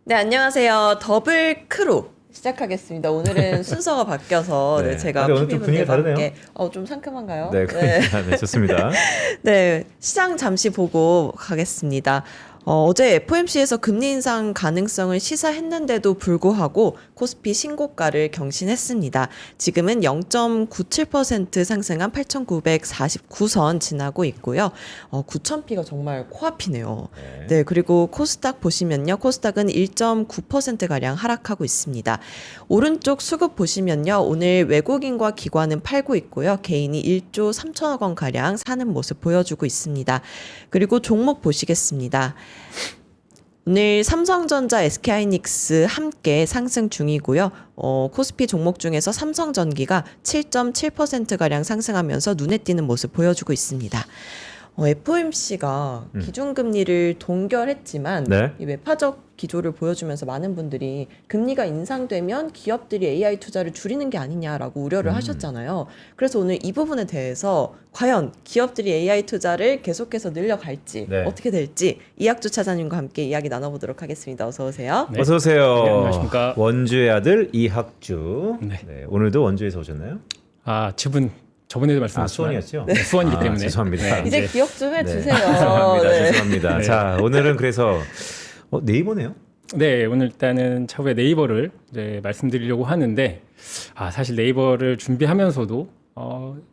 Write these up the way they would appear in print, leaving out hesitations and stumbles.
네, 안녕하세요. 더블 크루 시작하겠습니다. 오늘은 순서가 바뀌어서 네. 제가 근데 오늘 좀 분위기가 다르네요. 함께 좀 상큼한가요? 네, 네, 좋습니다. 네, 시장 잠시 보고 가겠습니다. 어제 FOMC에서 금리 인상 가능성을 시사했는데도 불구하고 코스피 신고가를 경신했습니다. 지금은 0.97% 상승한 8,949선 지나고 있고요. 9,000피가 정말 코앞이네요. 네, 그리고 코스닥 보시면요. 코스닥은 1.9%가량 하락하고 있습니다. 오른쪽 수급 보시면요. 오늘 외국인과 기관은 팔고 있고요. 개인이 1조 3천억 원가량 사는 모습 보여주고 있습니다. 그리고 종목 보시겠습니다. 오늘 삼성전자, SK하이닉스 함께 상승 중이고요. 코스피 종목 중에서 삼성전기가 7.7%가량 상승하면서 눈에 띄는 모습 보여주고 있습니다. FOMC가 기준금리를 동결했지만 네. 이 외파적 기조를 보여주면서 많은 분들이 금리가 인상되면 기업들이 AI 투자를 줄이는 게 아니냐라고 우려를 하셨잖아요. 그래서 오늘 이 부분에 대해서 과연 기업들이 AI 투자를 계속해서 늘려갈지 네. 어떻게 될지 이학주 차장님과 함께 이야기 나눠보도록 하겠습니다. 어서 오세요. 네. 어서 오세요. 네, 안녕하십니까. 원주의 아들 이학주. 네. 네, 오늘도 원주에서 오셨나요? 집은 저번에도 말씀하셨지만 수원이었죠? 네, 수원이기 때문에 죄송합니다. 네, 이제 기억 좀 해주세요. 죄송합니다. 네. 죄송합니다. 네. 자, 오늘은 그래서 네이버네요. 네, 오늘 일단은 차후에 네이버를 이제 말씀드리려고 하는데 사실 네이버를 준비하면서도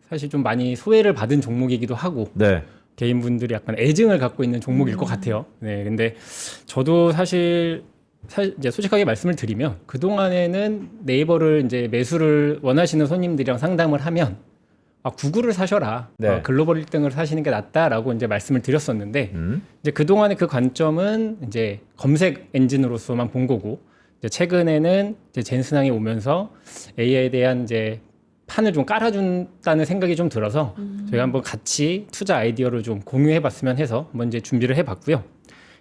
사실 좀 많이 소외를 받은 종목이기도 하고 네. 개인분들이 약간 애증을 갖고 있는 종목일 것 같아요. 네, 근데 저도 사실 이제 솔직하게 말씀을 드리면 그 동안에는 네이버를 이제 매수를 원하시는 손님들이랑 상담을 하면 구글을 사셔라. 네. 글로벌 1등을 사시는 게 낫다라고 이제 말씀을 드렸었는데 이제 그 동안의 그 관점은 이제 검색 엔진으로서만 본 거고 이제 최근에는 이제 젠슨항이 오면서 AI에 대한 이제 판을 좀 깔아준다는 생각이 좀 들어서 저희가 한번 같이 투자 아이디어를 좀 공유해봤으면 해서 한번 이제 준비를 해봤고요.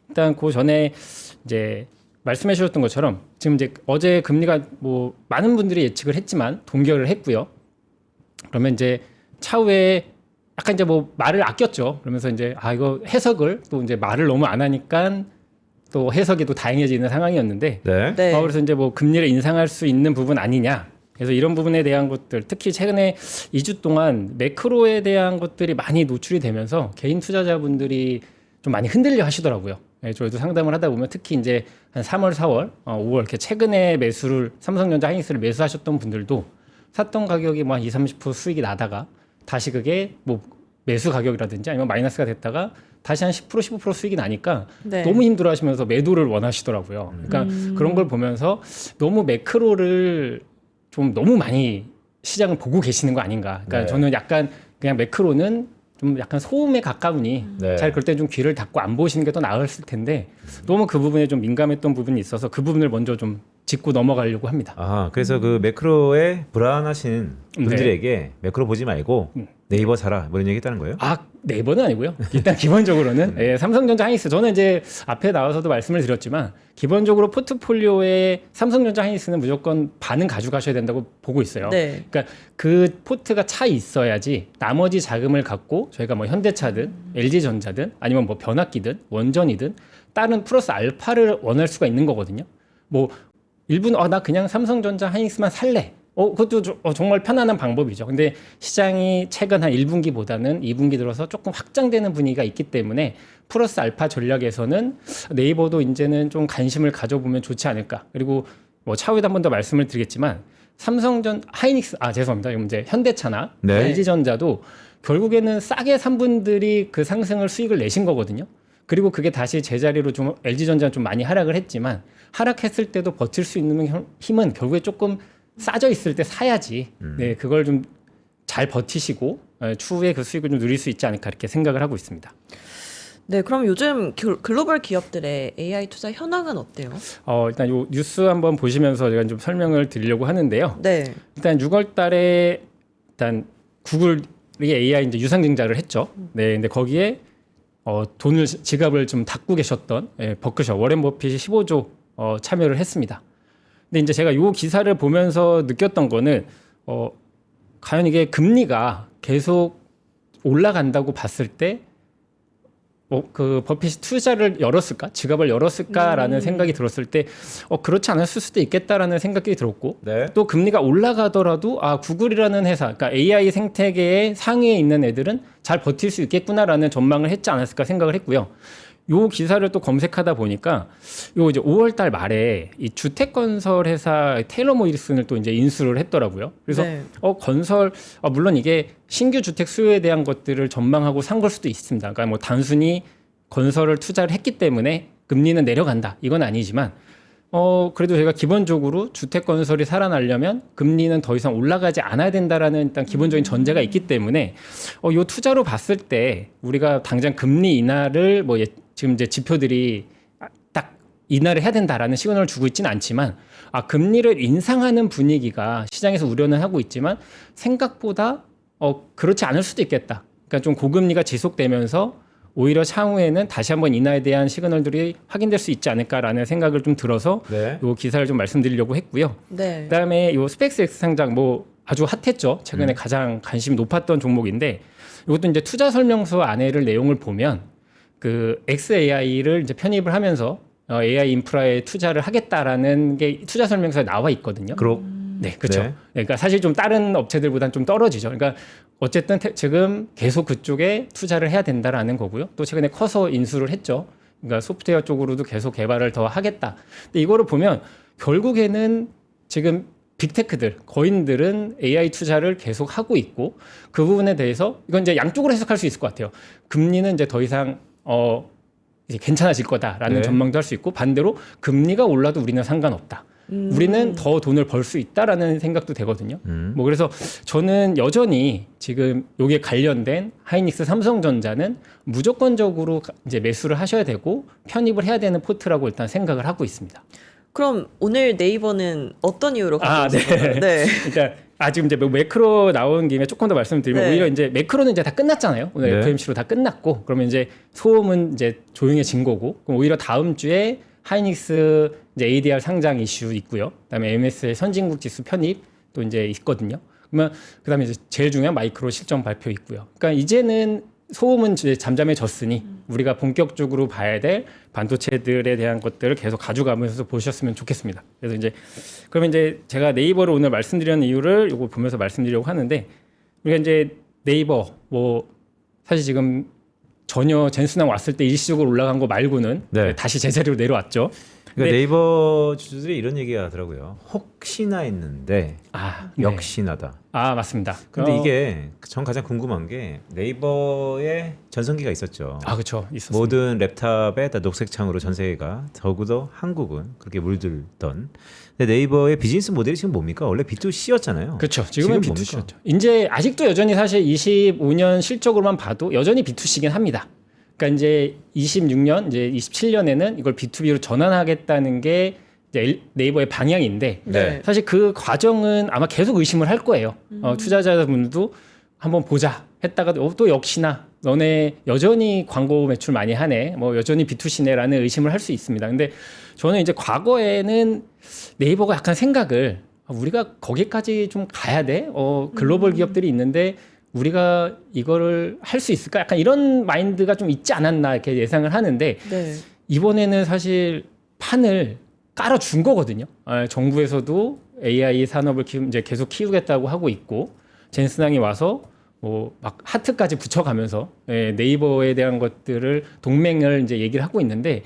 일단 그 전에 이제 말씀해 주셨던 것처럼 지금 이제 어제 금리가 뭐 많은 분들이 예측을 했지만 동결을 했고요. 그러면 이제 차후에 약간 이제 뭐 말을 아꼈죠. 그러면서 이제 이거 해석을 또 이제 말을 너무 안 하니까 또 해석이 또 다양해지는 상황이었는데 네. 네. 그래서 이제 뭐 금리를 인상할 수 있는 부분 아니냐. 그래서 이런 부분에 대한 것들 특히 최근에 2주 동안 매크로에 대한 것들이 많이 노출이 되면서 개인 투자자분들이 좀 많이 흔들려 하시더라고요. 네, 저희도 상담을 하다 보면 특히 이제 한 3월, 4월, 5월 이렇게 최근에 삼성전자 하이닉스를 매수하셨던 분들도 샀던 가격이 뭐 한 20-30% 수익이 나다가 다시 그게 뭐 매수 가격이라든지 아니면 마이너스가 됐다가 다시 한 10%, 15% 수익이 나니까 네. 너무 힘들어 하시면서 매도를 원하시더라고요. 그러니까 그런 걸 보면서 너무 매크로를 좀 너무 많이 시장을 보고 계시는 거 아닌가. 그러니까 네. 저는 약간 그냥 매크로는 좀 약간 소음에 가까우니 네. 잘 그럴 때 좀 귀를 닫고 안 보시는 게 더 나았을 텐데 너무 그 부분에 좀 민감했던 부분이 있어서 그 부분을 먼저 좀 짚고 넘어가려고 합니다. 그래서 그 매크로에 불안하신 분들에게 매크로 보지 말고 네이버 사라 뭐 이런 얘기 했다는 거예요? 네이버는 아니고요. 일단 기본적으로는 삼성전자 하이닉스 저는 이제 앞에 나와서도 말씀을 드렸지만 기본적으로 포트폴리오에 삼성전자 하이닉스는 무조건 반은 가져가셔야 된다고 보고 있어요. 네. 그러니까 그 포트가 차 있어야지 나머지 자금을 갖고 저희가 뭐 현대차든 LG전자든 아니면 뭐 변압기든 원전이든 다른 플러스 알파를 원할 수가 있는 거거든요. 뭐 일부는 나 그냥 삼성전자 하이닉스만 살래. 그것도 정말 편안한 방법이죠. 근데 시장이 최근 한 1분기보다는 2분기 들어서 조금 확장되는 분위기가 있기 때문에 플러스 알파 전략에서는 네이버도 이제는 좀 관심을 가져보면 좋지 않을까. 그리고 뭐 차후에도 한 번 더 말씀을 드리겠지만 하이닉스, 죄송합니다. 이건 이제 현대차나 네. LG전자도 결국에는 싸게 산 분들이 그 상승을 수익을 내신 거거든요. 그리고 그게 다시 제자리로 좀 LG전자는 좀 많이 하락을 했지만 하락했을 때도 버틸 수 있는 힘은 결국에 조금 싸져 있을 때 사야지. 네, 그걸 좀 잘 버티시고 추후에 그 수익을 좀 누릴 수 있지 않을까 이렇게 생각을 하고 있습니다. 네, 그럼 요즘 글로벌 기업들의 AI 투자 현황은 어때요? 일단 요 뉴스 한번 보시면서 제가 좀 설명을 드리려고 하는데요. 네. 일단 6월 달에 일단 구글이 AI 이제 유상증자를 했죠. 네, 근데 거기에 지갑을 좀 닫고 계셨던 버크셔 워렌 버핏이 15조 참여를 했습니다. 근데 이제 제가 요 기사를 보면서 느꼈던 거는 과연 이게 금리가 계속 올라간다고 봤을 때 그 버핏이 투자를 열었을까, 지갑을 열었을까라는 생각이 들었을 때 그렇지 않았을 수도 있겠다라는 생각이 들었고 네. 또 금리가 올라가더라도 구글이라는 회사, 그러니까 AI 생태계의 상위에 있는 애들은 잘 버틸 수 있겠구나라는 전망을 했지 않았을까 생각을 했고요. 요 기사를 또 검색하다 보니까 요 이제 5월 달 말에 이 주택 건설 회사 테일러 모리슨을 또 이제 인수를 했더라고요. 그래서 네. 건설 물론 이게 신규 주택 수요에 대한 것들을 전망하고 산 걸 수도 있습니다. 그러니까 뭐 단순히 건설을 투자를 했기 때문에 금리는 내려간다 이건 아니지만 그래도 저희가 기본적으로 주택 건설이 살아나려면 금리는 더 이상 올라가지 않아야 된다라는 일단 기본적인 전제가 있기 때문에 요 투자로 봤을 때 우리가 당장 금리 인하를 지금 이제 지표들이 딱 인하를 해야 된다라는 시그널을 주고 있지는 않지만 금리를 인상하는 분위기가 시장에서 우려는 하고 있지만 생각보다 그렇지 않을 수도 있겠다. 그러니까 좀 고금리가 지속되면서 오히려 향후에는 다시 한번 인하에 대한 시그널들이 확인될 수 있지 않을까라는 생각을 좀 들어서 네. 이 기사를 좀 말씀드리려고 했고요. 네. 그다음에 이 스펙스X 상장 아주 핫했죠. 최근에 가장 관심이 높았던 종목인데 이것도 이제 투자 설명서 안에를 내용을 보면 그 XAI를 이제 편입을 하면서 AI 인프라에 투자를 하겠다라는 게 투자 설명서에 나와 있거든요. 네, 그렇죠. 네. 그러니까 사실 좀 다른 업체들보다는 좀 떨어지죠. 그러니까 어쨌든 지금 계속 그쪽에 투자를 해야 된다라는 거고요. 또 최근에 커서 인수를 했죠. 그러니까 소프트웨어 쪽으로도 계속 개발을 더 하겠다. 근데 이거를 보면 결국에는 지금 빅테크들, 거인들은 AI 투자를 계속 하고 있고 그 부분에 대해서 이건 이제 양쪽으로 해석할 수 있을 것 같아요. 금리는 이제 더 이상 이제 괜찮아질 거다라는 네. 전망도 할 수 있고 반대로 금리가 올라도 우리는 상관없다. 우리는 더 돈을 벌 수 있다라는 생각도 되거든요. 뭐 그래서 저는 여전히 지금 여기에 관련된 하이닉스, 삼성전자는 무조건적으로 이제 매수를 하셔야 되고 편입을 해야 되는 포트라고 일단 생각을 하고 있습니다. 그럼 오늘 네이버는 어떤 이유로 가져오셨나요? 네. 그러니까 지금 이제 매크로 나온 김에 조금 더 말씀드리면 네. 오히려 이제 매크로는 이제 다 끝났잖아요. 오늘 네. FMC로 다 끝났고 그러면 이제 소음은 이제 조용해진 거고 그럼 오히려 다음 주에 하이닉스 이제 ADR 상장 이슈 있고요. 그다음에 MS의 선진국 지수 편입 또 이제 있거든요. 그러면 그다음에 이제 제일 중요한 마이크로 실적 발표 있고요. 그러니까 이제는 소음은 이제 잠잠해졌으니 우리가 본격적으로 봐야 될 반도체들에 대한 것들을 계속 가져가면서 보셨으면 좋겠습니다. 그래서 이제 그러면 이제 제가 네이버를 오늘 말씀드리는 이유를 이거 보면서 말씀드리려고 하는데 우리가 이제 네이버 사실 지금 전혀 젠순항 왔을 때 일시적으로 올라간 거 말고는 네. 다시 제자리로 내려왔죠. 그러니까 네. 네이버 주주들이 이런 얘기 하더라고요. 혹시나 했는데 네. 역시나다. 맞습니다. 근데 이게 전 가장 궁금한 게 네이버에 전성기가 있었죠. 그렇죠. 있었습니다. 모든 랩탑에 다 녹색 창으로 전 세계가 적어도 한국은 그렇게 물들던. 근데 네이버의 비즈니스 모델이 지금 뭡니까? 원래 B2C였잖아요. 그렇죠. 지금은 지금 B2C였죠. 이제 아직도 여전히 사실 25년 실적으로만 봐도 여전히 B2C긴 합니다. 그러니까 이제 26년, 이제 27년에는 이걸 B2B로 전환하겠다는 게 이제 네이버의 방향인데 네. 사실 그 과정은 아마 계속 의심을 할 거예요. 투자자분들도 한번 보자 했다가 또 역시나 너네 여전히 광고 매출 많이 하네, 여전히 B2C네라는 의심을 할 수 있습니다. 근데 저는 이제 과거에는 네이버가 약간 생각을 우리가 거기까지 좀 가야 돼? 글로벌 기업들이 있는데 우리가 이거를 할 수 있을까? 약간 이런 마인드가 좀 있지 않았나 이렇게 예상을 하는데 네. 이번에는 사실 판을 깔아준 거거든요. 정부에서도 AI 산업을 이제 계속 키우겠다고 하고 있고 젠슨항이 와서 막 하트까지 붙여가면서 네이버에 대한 것들을 동맹을 이제 얘기를 하고 있는데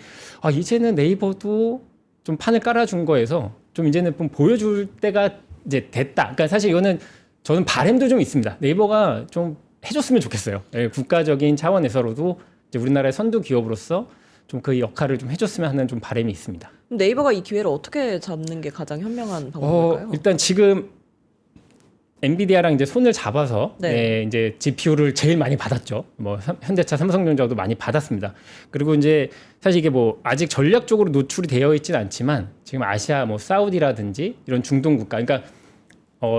이제는 네이버도 좀 판을 깔아준 거에서 좀 이제는 좀 보여줄 때가 이제 됐다. 그러니까 사실 이거는 저는 바람도 좀 있습니다. 네이버가 좀 해줬으면 좋겠어요. 국가적인 차원에서로도 이제 우리나라의 선두 기업으로서 좀 그 역할을 좀 해줬으면 하는 좀 바람이 있습니다. 그럼 네이버가 이 기회를 어떻게 잡는 게 가장 현명한 방법일까요? 일단 지금 엔비디아랑 이제 손을 잡아서 네. 이제 GPU를 제일 많이 받았죠. 현대차, 삼성전자도 많이 받았습니다. 그리고 이제 사실 이게 아직 전략적으로 노출이 되어 있지는 않지만 지금 아시아 사우디라든지 이런 중동 국가, 그러니까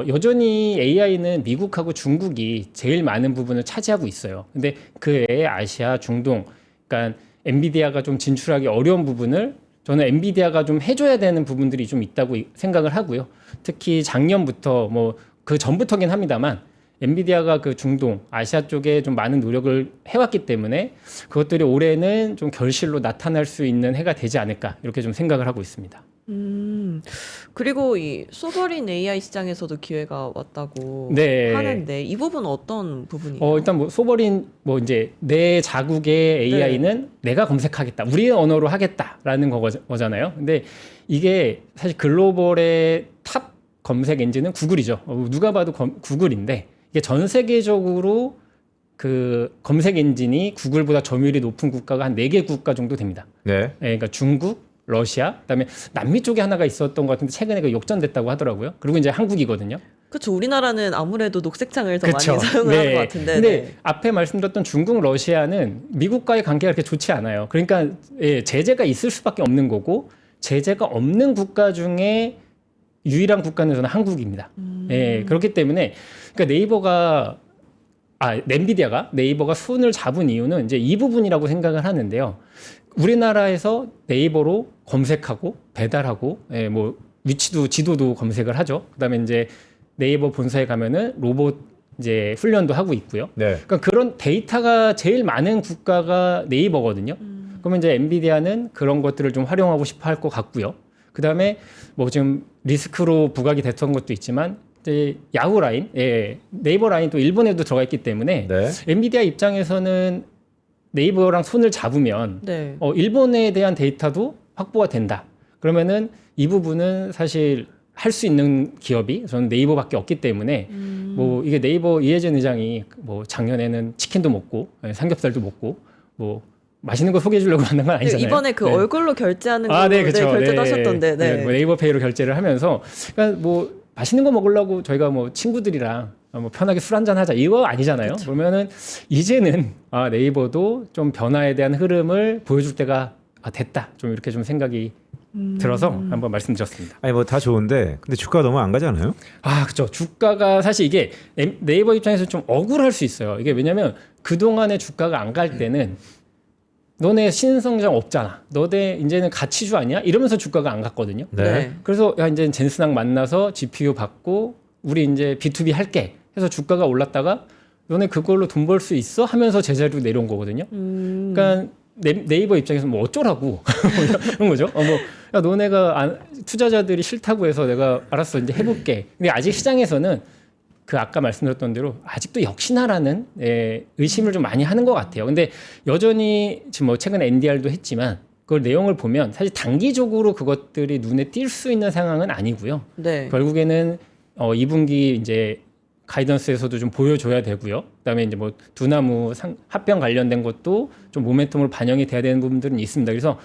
여전히 AI는 미국하고 중국이 제일 많은 부분을 차지하고 있어요. 근데 그 외에 아시아, 중동, 그러니까 엔비디아가 좀 진출하기 어려운 부분을 저는 엔비디아가 좀 해줘야 되는 부분들이 좀 있다고 생각을 하고요. 특히 작년부터 그 전부터긴 합니다만 엔비디아가 그 중동, 아시아 쪽에 좀 많은 노력을 해왔기 때문에 그것들이 올해는 좀 결실로 나타날 수 있는 해가 되지 않을까 이렇게 좀 생각을 하고 있습니다. 그리고 이 소버린 AI 시장에서도 기회가 왔다고 네. 하는데 이 부분은 어떤 부분이에요? 일단 뭐 소버린 뭐 이제 내 자국의 AI는 내가 검색하겠다, 우리의 언어로 하겠다라는 거잖아요. 근데 이게 사실 글로벌의 탑 검색 엔진은 구글이죠. 누가 봐도 구글인데 이게 전 세계적으로 그 검색 엔진이 구글보다 점유율이 높은 국가가 한 4개 국가 정도 됩니다. 네. 그러니까 중국, 러시아, 그다음에 남미 쪽에 하나가 있었던 것 같은데 최근에 그 역전됐다고 하더라고요. 그리고 이제 한국이거든요. 그렇죠. 우리나라는 아무래도 녹색창을 더 그쵸. 많이 사용을 하는 것 같은데. 근데 네. 앞에 말씀드렸던 중국, 러시아는 미국과의 관계가 그렇게 좋지 않아요. 그러니까 제재가 있을 수밖에 없는 거고 제재가 없는 국가 중에 유일한 국가는 저는 한국입니다. 그렇기 때문에 그러니까 엔비디아가 네이버가 손을 잡은 이유는 이제 이 부분이라고 생각을 하는데요. 우리나라에서 네이버로 검색하고 배달하고 뭐 위치도 지도도 검색을 하죠. 그다음에 이제 네이버 본사에 가면은 로봇 이제 훈련도 하고 있고요. 네. 그러니까 그런 데이터가 제일 많은 국가가 네이버거든요. 그러면 이제 엔비디아는 그런 것들을 좀 활용하고 싶어 할 것 같고요. 그다음에 뭐 지금 리스크로 부각이 됐던 것도 있지만 이제 야후 라인, 네이버 라인 또 일본에도 들어가 있기 때문에 네. 엔비디아 입장에서는 네이버랑 손을 잡으면 네. 일본에 대한 데이터도 확보가 된다. 그러면은 이 부분은 사실 할 수 있는 기업이 저는 네이버밖에 없기 때문에 뭐 이게 네이버 이해진 의장이 뭐 작년에는 치킨도 먹고 삼겹살도 먹고 뭐 맛있는 거 소개해 주려고 하는 건 아니잖아요. 이번에 그 네. 얼굴로 결제하는 걸로 네, 그렇죠. 결제도 하셨던데. 네. 뭐 네이버페이로 결제를 하면서 그러니까 뭐 맛있는 거 먹으려고 저희가 뭐 친구들이랑 뭐 편하게 술 한잔 하자 이거 아니잖아요. 그러면은 이제는 네이버도 좀 변화에 대한 흐름을 보여줄 때가 됐다. 좀 이렇게 좀 생각이 들어서 한번 말씀드렸습니다. 아니 뭐 다 좋은데 근데 주가가 너무 안 가잖아요. 그렇죠. 주가가 사실 이게 네이버 입장에서 좀 억울할 수 있어요. 이게 왜냐면 그동안에 주가가 안 갈 때는 너네 신성장 없잖아. 너네 이제는 가치주 아니야? 이러면서 주가가 안 갔거든요. 네. 그래서 야 이제 젠스랑 만나서 GPU 받고 우리 이제 B2B 할게 해서 주가가 올랐다가 너네 그걸로 돈 벌 수 있어? 하면서 제자리로 내려온 거거든요. 그러니까 네이버 입장에서 뭐 어쩌라고 이런 거죠. 야 너네가 투자자들이 싫다고 해서 내가 알았어 이제 해볼게. 근데 아직 시장에서는 그 아까 말씀드렸던 대로 아직도 역시나라는 의심을 좀 많이 하는 것 같아요. 근데 여전히 지금 뭐 최근에 NDR도 했지만 그 내용을 보면 사실 단기적으로 그것들이 눈에 띌 수 있는 상황은 아니고요. 네. 결국에는 2분기 이제 가이던스에서도 좀 보여줘야 되고요. 그다음에 이제 뭐 두나무 합병 관련된 것도 좀 모멘텀으로 반영이 돼야 되는 부분들은 있습니다. 그래서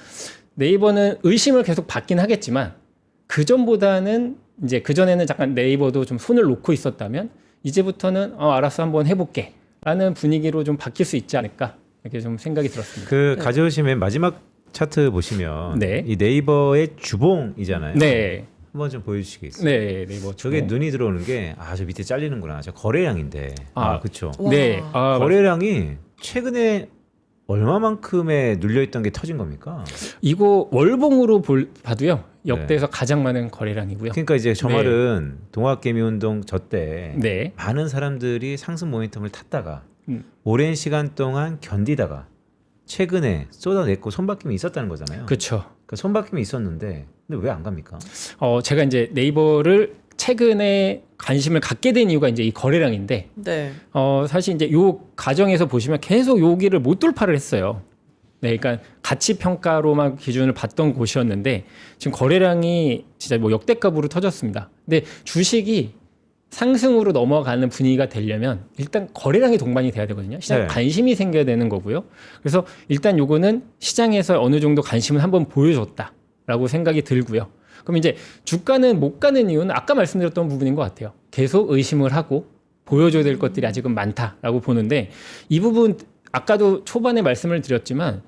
네이버는 의심을 계속 받긴 하겠지만 그 전보다는 이제 그 전에는 잠깐 네이버도 좀 손을 놓고 있었다면 이제부터는 알았어 한번 해볼게 라는 분위기로 좀 바뀔 수 있지 않을까 이렇게 좀 생각이 들었습니다. 그 가져오신 맨 마지막 차트 보시면 네. 이 네이버의 주봉이잖아요. 네. 한번 좀 보여주시겠어요? 네, 네이버 저게 눈이 들어오는 게 저 밑에 잘리는구나. 저 거래량인데. 그렇죠. 와. 네. 거래량이 최근에 얼마만큼에 눌려있던 게 터진 겁니까? 이거 월봉으로 봐도요 역대에서 가장 많은 거래량이고요. 그러니까 이제 저 말은 동학개미운동 저 때 네. 많은 사람들이 상승 모멘텀을 탔다가 오랜 시간 동안 견디다가 최근에 쏟아냈고 손바뀜이 있었다는 거잖아요. 그렇죠. 그 손바뀜이 있었는데 근데 왜 안 갑니까? 제가 이제 네이버를 최근에 관심을 갖게 된 이유가 이제 이 거래량인데 네. 사실 이제 요 과정에서 보시면 계속 여기를 못 돌파를 했어요. 네, 그러니까 가치 평가로만 기준을 봤던 곳이었는데 지금 거래량이 진짜 뭐 역대급으로 터졌습니다. 근데 주식이 상승으로 넘어가는 분위기가 되려면 일단 거래량이 동반이 돼야 되거든요. 시장에 네. 관심이 생겨야 되는 거고요. 그래서 일단 요거는 시장에서 어느 정도 관심을 한번 보여줬다라고 생각이 들고요. 그럼 이제 주가는 못 가는 이유는 아까 말씀드렸던 부분인 것 같아요. 계속 의심을 하고 보여줘야 될 것들이 아직은 많다라고 보는데 이 부분 아까도 초반에 말씀을 드렸지만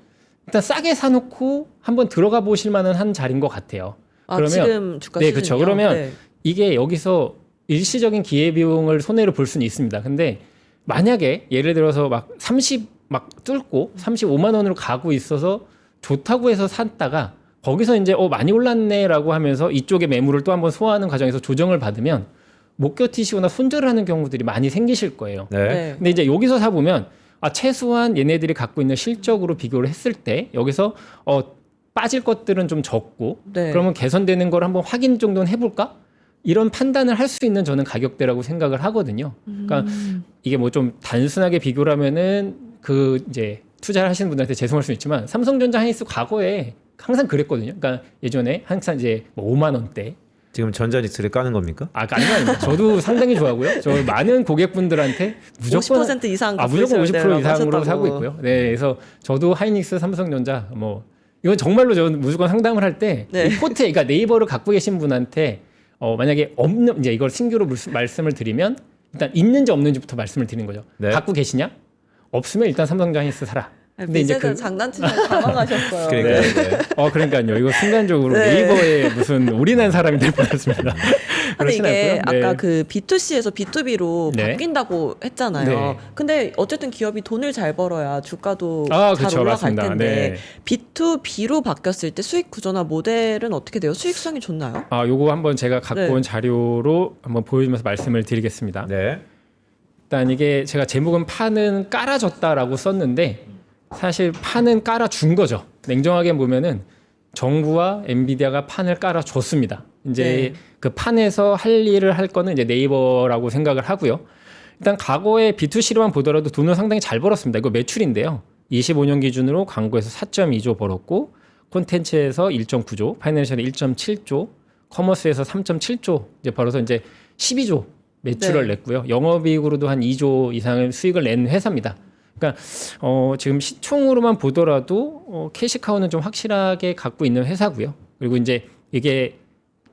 일단 싸게 사놓고 한번 들어가 보실 만한 한 자리인 것 같아요. 그러면 지금 주가 네, 수준이요? 그렇죠. 그러면 네. 이게 여기서 일시적인 기회비용을 손해로 볼 수는 있습니다. 근데 만약에 예를 들어서 막 30 막 뚫고 35만 원으로 가고 있어서 좋다고 해서 샀다가 거기서 이제 많이 올랐네라고 하면서 이쪽에 매물을 또 한번 소화하는 과정에서 조정을 받으면 못 버티시거나 손절을 하는 경우들이 많이 생기실 거예요. 네. 근데 이제 여기서 사보면 최소한 얘네들이 갖고 있는 실적으로 비교를 했을 때 여기서 빠질 것들은 좀 적고 네. 그러면 개선되는 걸 한번 확인 정도는 해볼까? 이런 판단을 할 수 있는 저는 가격대라고 생각을 하거든요. 그러니까 이게 뭐 좀 단순하게 비교를 하면은 그 이제 투자를 하시는 분들한테 죄송할 수 있지만 삼성전자 하이닉스 과거에 항상 그랬거든요. 그러니까 예전에 항상 이제 뭐 5만 원대. 지금 전자닉스를 까는 겁니까? 아닙니다. 저도 상당히 좋아하고요. 저 많은 고객분들한테 무조건 50% 이상 무조건 50% 있어야 이상으로 하셨다고. 사고 있고요. 네, 그래서 저도 하이닉스, 삼성전자 뭐 이건 정말로 저는 무조건 상담을 할 때 네. 포트에 그러니까 네이버를 갖고 계신 분한테 만약에 없는 이제 이걸 신규로 말씀을 드리면 일단 있는지 없는지부터 말씀을 드리는 거죠. 네. 갖고 계시냐? 없으면 일단 삼성전자 하이닉스 사라. 근데 이제 미세는 장난치면 당황하셨어요. 그러니까요. 네. 그러니까요. 이거 순간적으로 네. 네이버에 무슨 올인한 사람이 될 뻔했습니다. 근데 그렇진 이게 않고요. 네. 아까 그 B2C에서 B2B로 네. 바뀐다고 했잖아요. 네. 근데 어쨌든 기업이 돈을 잘 벌어야 주가도 잘 그쵸, 올라갈 맞습니다. 텐데 네. B2B로 바뀌었을 때 수익 구조나 모델은 어떻게 돼요? 수익성이 좋나요? 요거 한번 제가 갖고 네. 온 자료로 한번 보여주면서 말씀을 드리겠습니다. 네. 일단 이게 제가 제목은 판은 깔아줬다라고 썼는데 사실 판은 깔아준 거죠. 냉정하게 보면은 정부와 엔비디아가 판을 깔아줬습니다. 이제 네. 그 판에서 할 일을 할 거는 이제 네이버라고 생각을 하고요. 일단 과거에 B2C로만 보더라도 돈을 상당히 잘 벌었습니다. 이거 매출인데요. 25년 기준으로 광고에서 4.2조 벌었고 콘텐츠에서 1.9조, 파이낸셜에 1.7조, 커머스에서 3.7조 이제 벌어서 이제 12조 매출을 네. 냈고요. 영업이익으로도 한 2조 이상의 수익을 낸 회사입니다. 그러니까 지금 시총으로만 보더라도 캐시카우는 좀 확실하게 갖고 있는 회사고요. 그리고 이제 이게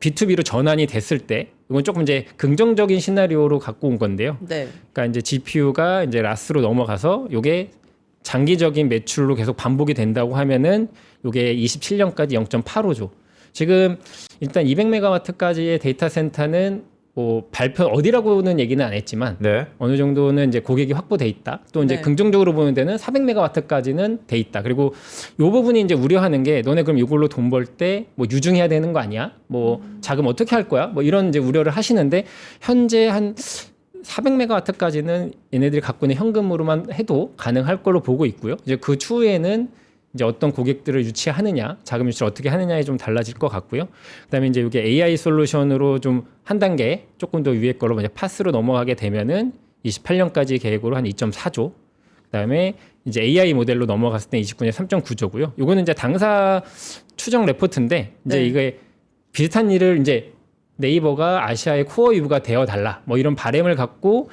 B2B로 전환이 됐을 때 이건 조금 이제 긍정적인 시나리오로 갖고 온 건데요. 네. 그러니까 이제 GPU가 이제 라스로 넘어가서 요게 장기적인 매출로 계속 반복이 된다고 하면은 요게 27년까지 0.85조. 지금 일단 200메가와트까지의 데이터 센터는 뭐 발표 어디라고는 얘기는 안 했지만 네. 어느 정도는 이제 고객이 확보돼 있다. 또 이제 네. 긍정적으로 보는 데는 400메가와트까지는 돼 있다. 그리고 요 부분이 이제 우려하는 게 너네 그럼 이걸로 돈 벌 때 뭐 유증해야 되는 거 아니야? 뭐 자금 어떻게 할 거야? 뭐 이런 이제 우려를 하시는데 현재 한 400메가와트까지는 얘네들이 갖고 있는 현금으로만 해도 가능할 걸로 보고 있고요. 이제 그 추후에는 이제 어떤 고객들을 유치하느냐, 자금 유치를 어떻게 하느냐에 좀 달라질 것 같고요. 그다음에 이제 이게 AI 솔루션으로 좀 한 단계 조금 더 위에 걸로 만약 파스로 넘어가게 되면은 28년까지 계획으로 한 2.4조. 그다음에 이제 AI 모델로 넘어갔을 때 29년에 3.9조고요. 요거는 이제 당사 추정 레포트인데 이제 네. 이게 비슷한 일을 이제 네이버가 아시아의 코어 유부가 되어 달라. 뭐 이런 바램을 갖고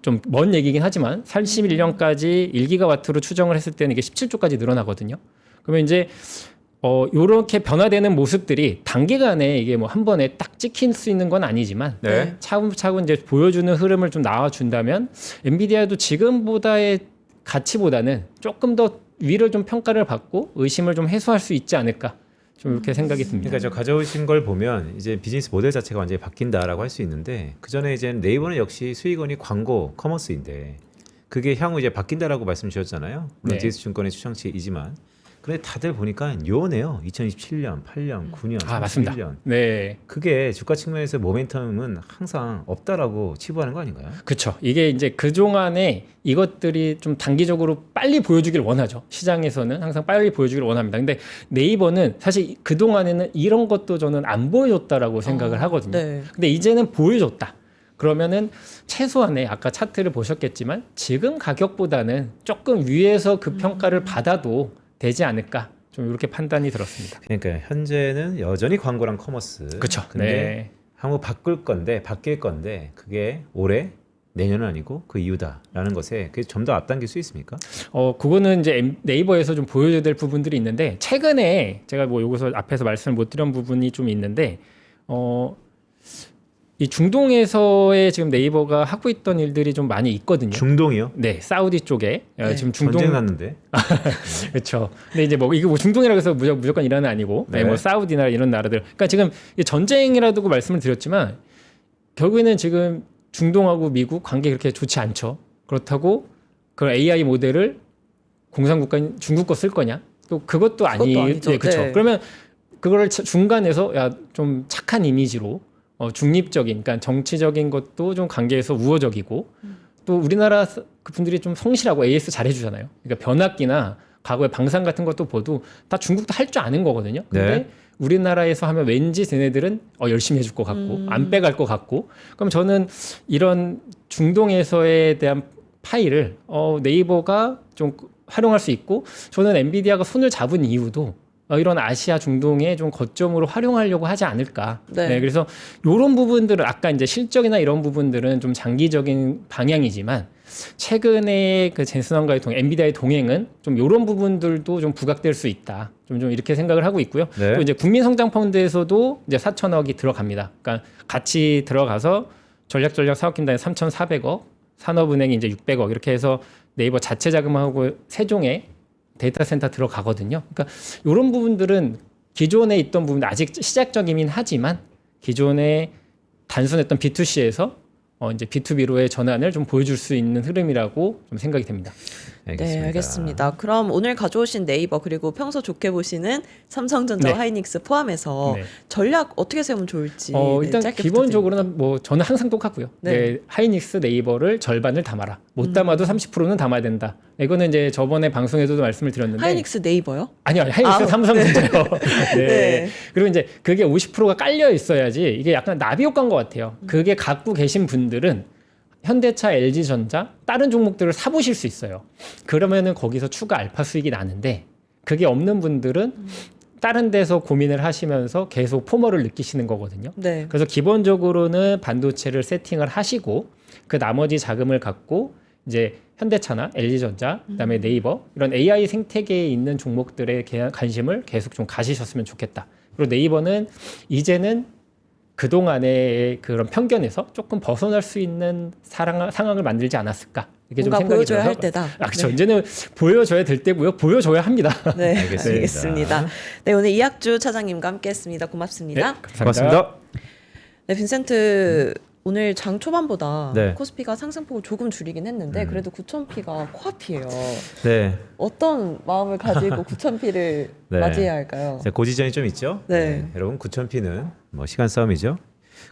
좀 먼 얘기긴 하지만 31년까지 1기가와트로 추정을 했을 때는 이게 17조까지 늘어나거든요. 그러면 이제 요렇게 변화되는 모습들이 단기간에 이게 뭐 한 번에 딱 찍힐 수 있는 건 아니지만 네. 차근차근 이제 보여주는 흐름을 좀 나와준다면 엔비디아도 지금보다의 가치보다는 조금 더 위를 좀 평가를 받고 의심을 좀 해소할 수 있지 않을까 좀 이렇게 생각이 듭니다. 그러니까 저 가져오신 걸 보면 이제 비즈니스 모델 자체가 완전히 바뀐다라고 할 수 있는데 그 전에 이제 네이버는 역시 수익원이 광고 커머스인데 그게 향후 이제 바뀐다라고 말씀 주셨잖아요. 물론 네. DS증권의 추정치이지만 근데 다들 보니까 요네요. 2027년, 8년, 9년, 맞습니다. 31년. 네. 그게 주가 측면에서 모멘텀은 항상 없다라고 치부하는 거 아닌가요? 그렇죠. 이게 이제 그동안에 이것들이 좀 단기적으로 빨리 보여주길 원하죠. 시장에서는 항상 빨리 보여주길 원합니다. 근데 네이버는 사실 그동안에는 이런 것도 저는 안 보여줬다라고 생각을 하거든요. 네. 근데 이제는 보여줬다. 그러면은 최소한의 아까 차트를 보셨겠지만 지금 가격보다는 조금 위에서 그 평가를 받아도 되지 않을까. 좀 이렇게 판단이 들었습니다. 그러니까 현재는 여전히 광고랑 커머스. 그렇죠. 근데 네. 향후 바뀔 건데 그게 올해 내년은 아니고 그 이유다라는 것에 그게 좀 더 앞당길 수 있습니까? 그거는 이제 네이버에서 좀 보여줘야 될 부분들이 있는데 최근에 제가 뭐 여기서 앞에서 말씀을 못 드린 부분이 좀 있는데 이 중동에서의 지금 네이버가 하고 있던 일들이 좀 많이 있거든요. 중동이요? 네, 사우디 쪽에 네. 지금 중동 전쟁 났는데. 그렇죠. 근데 이제 뭐 이게 뭐 중동이라고 해서 무조건 이란은 아니고, 네. 뭐 사우디나 이런 나라들. 그러니까 지금 전쟁이라고 말씀을 드렸지만 결국에는 지금 중동하고 미국 관계 그렇게 좋지 않죠. 그렇다고 그 AI 모델을 공산국가인 중국 거 쓸 거냐? 또 그것도 그것도 아니죠. 네, 그렇죠. 네. 그러면 그거를 중간에서 야 좀 착한 이미지로 중립적인, 그러니까 정치적인 것도 좀 관계에서 우호적이고 또 우리나라 그 분들이 좀 성실하고 AS 잘해주잖아요. 그러니까 변압기나 과거의 방산 같은 것도 봐도 다 중국도 할 줄 아는 거거든요. 근데 네. 우리나라에서 하면 왠지 쟤네들은 열심히 해줄 것 같고 안 빼갈 것 같고 그럼 저는 이런 중동에서에 대한 파일을 네이버가 좀 활용할 수 있고 저는 엔비디아가 손을 잡은 이유도 이런 아시아 중동에 좀 거점으로 활용하려고 하지 않을까. 네. 그래서 이런 부분들은 아까 이제 실적이나 이런 부분들은 좀 장기적인 방향이지만 최근에 그 젠슨왕과의 엔비디아의 동행은 좀 이런 부분들도 좀 부각될 수 있다. 좀 이렇게 생각을 하고 있고요. 네. 또 이제 국민성장펀드에서도 이제 4천억이 들어갑니다. 그러니까 같이 들어가서 전략 사업팀단에 3,400억, 산업은행이 이제 600억 이렇게 해서 네이버 자체 자금하고 세종에 데이터 센터 들어가거든요. 그러니까 이런 부분들은 기존에 있던 부분 아직 시작적이긴 하지만 기존에 단순했던 B2C에서 이제 B2B로의 전환을 좀 보여줄 수 있는 흐름이라고 좀 생각이 됩니다. 네, 알겠습니다. 그럼 오늘 가져오신 네이버 그리고 평소 좋게 보시는 삼성전자, 네. 하이닉스 포함해서 네. 전략 어떻게 세우면 좋을지 일단 짧게 기본적으로는 뭐 저는 항상 똑같고요. 네. 하이닉스 네이버를 절반을 담아라. 못 담아도 30%는 담아야 된다. 이거는 이제 저번에 방송에서도 말씀을 드렸는데 하이닉스 네이버요? 아니요, 하이닉스 삼성전자요. 네. 네. 그리고 이제 그게 50%가 깔려 있어야지 이게 약간 나비 효과인 것 같아요. 그게 갖고 계신 분들은 현대차, LG전자 다른 종목들을 사보실 수 있어요. 그러면은 거기서 추가 알파 수익이 나는데 그게 없는 분들은 다른 데서 고민을 하시면서 계속 포머를 느끼시는 거거든요. 네. 그래서 기본적으로는 반도체를 세팅을 하시고 그 나머지 자금을 갖고 이제 현대차나 LG전자, 그다음에 네이버 이런 AI 생태계에 있는 종목들에 관심을 계속 좀 가지셨으면 좋겠다. 그리고 네이버는 이제는 그동안의 그런 편견에서 조금 벗어날 수 있는 상황을 만들지 않았을까. 이게 좀 뭔가 생각이 보여줘야 들어서. 할 때다. 그렇죠. 네. 이제는 보여줘야 될 때고요. 보여줘야 합니다. 네, 알겠습니다. 알겠습니다. 네, 오늘 이학주 차장님과 함께했습니다. 고맙습니다. 고맙습니다. 네, 빈센트 오늘 장 초반보다 네. 코스피가 상승폭을 조금 줄이긴 했는데 그래도 9,000P가 코앞이에요. 네. 어떤 마음을 가지고 9,000P를 네. 맞이해야 할까요? 자, 고지전이 좀 있죠. 네. 여러분 9,000P는 뭐 시간 싸움이죠.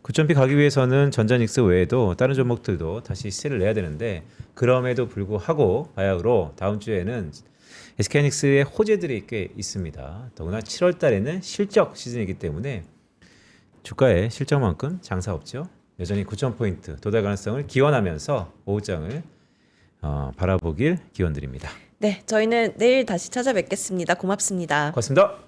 9,000P 가기 위해서는 전자닉스 외에도 다른 종목들도 다시 시세를 내야 되는데 그럼에도 불구하고 바야흐로 다음 주에는 SK하이닉스의 호재들이 꽤 있습니다. 더구나 7월 달에는 실적 시즌이기 때문에 주가의 실적만큼 장사 없죠. 여전히 9,000포인트 도달 가능성을 기원하면서 오후장을 바라보길 기원드립니다. 네, 저희는 내일 다시 찾아뵙겠습니다. 고맙습니다. 고맙습니다.